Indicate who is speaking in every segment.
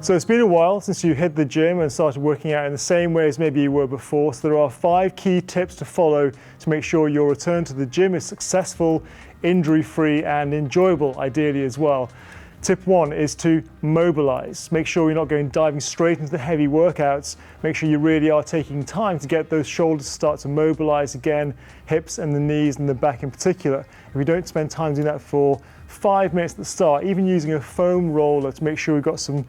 Speaker 1: So it's been a while since you hit the gym and started working out in the same way as maybe you were before. So there are 5 key tips to follow to make sure your return to the gym is successful, injury-free and enjoyable, ideally as well. Tip 1 is to mobilize. Make sure you're not going diving straight into the heavy workouts. Make sure you really are taking time to get those shoulders to start to mobilize again, hips and the knees and the back in particular. If you don't spend time doing that for 5 minutes at the start, even using a foam roller to make sure we've got some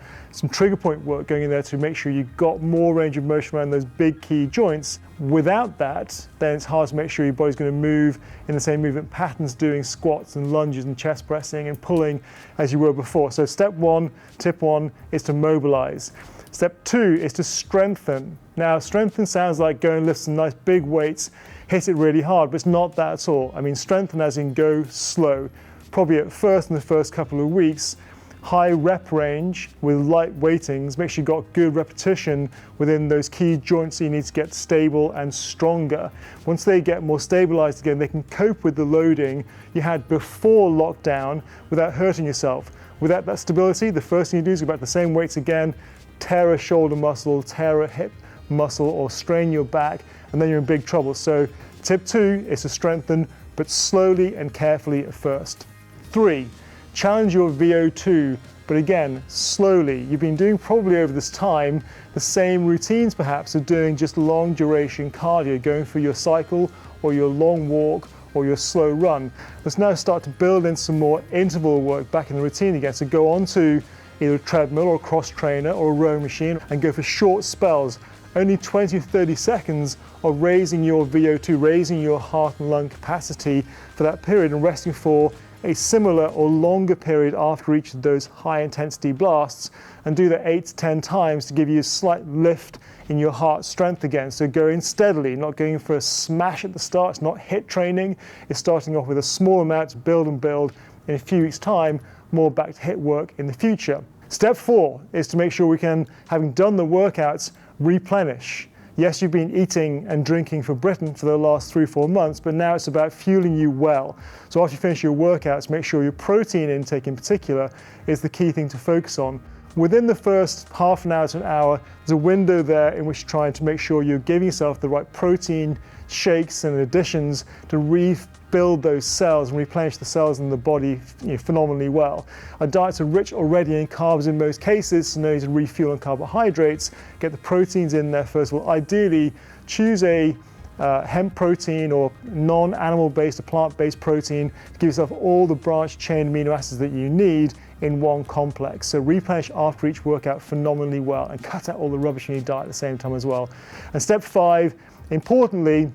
Speaker 1: trigger point work going in there to make sure you've got more range of motion around those big key joints. Without that, then it's hard to make sure your body's going to move in the same movement patterns, doing squats and lunges and chest pressing and pulling as you were before. So step 1, tip 1 is to mobilize. Step 2 is to strengthen. Now, strengthen sounds like go and lift some nice big weights, hit it really hard, but it's not that at all. I mean, strengthen as in go slow. Probably at first in the first couple of weeks, high rep range with light weightings, make sure you've got good repetition within those key joints that you need to get stable and stronger. Once they get more stabilized again, they can cope with the loading you had before lockdown without hurting yourself. Without that stability, the first thing you do is go back to the same weights again, tear a shoulder muscle, tear a hip muscle, or strain your back, and then you're in big trouble. So tip 2 is to strengthen, but slowly and carefully at first. 3, challenge your VO2, but again, slowly. You've been doing probably over this time the same routines perhaps of doing just long duration cardio, going for your cycle or your long walk or your slow run. Let's now start to build in some more interval work back in the routine again. So go on to either a treadmill or a cross trainer or a rowing machine and go for short spells, only 20 to 30 seconds of raising your VO2, raising your heart and lung capacity for that period and resting for a similar or longer period after each of those high intensity blasts, and do that 8 to 10 times to give you a slight lift in your heart strength again. So go in steadily, not going for a smash at the start. It's not HIIT training. It's starting off with a small amount to build and build. In a few weeks' time, more back to HIIT work in the future. Step 4 is to make sure we can, having done the workouts, replenish. Yes, you've been eating and drinking for Britain for the last 3-4 months, but now it's about fueling you well. So after you finish your workouts, make sure your protein intake in particular is the key thing to focus on. Within the first half an hour to an hour, there's a window there in which you're trying to make sure you're giving yourself the right protein shakes and additions to rebuild those cells and replenish the cells in the body phenomenally well. Our diets are rich already in carbs in most cases, so no need to refuel on carbohydrates. Get the proteins in there first of all. Ideally, choose a hemp protein or non-animal based or plant-based protein to give yourself all the branched chain amino acids that you need in one complex. So replenish after each workout phenomenally well and cut out all the rubbish in your diet at the same time as well. And step 5, importantly,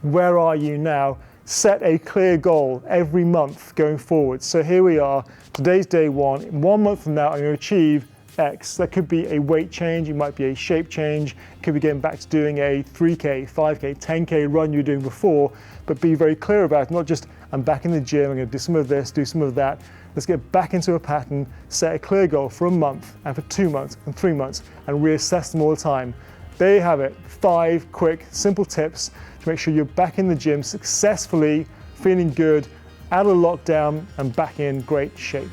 Speaker 1: where are you now? Set a clear goal every month going forward. So here we are, today's day 1. In 1 month from now, I'm going to achieve X. That could be a weight change, it might be a shape change, it could be getting back to doing a 3K, 5K, 10K run you were doing before, but be very clear about it, not just I'm back in the gym, I'm going to do some of this, do some of that. Let's get back into a pattern, set a clear goal for a month and for 2 months and 3 months and reassess them all the time. There you have it, 5 quick, simple tips to make sure you're back in the gym successfully, feeling good, out of lockdown and back in great shape.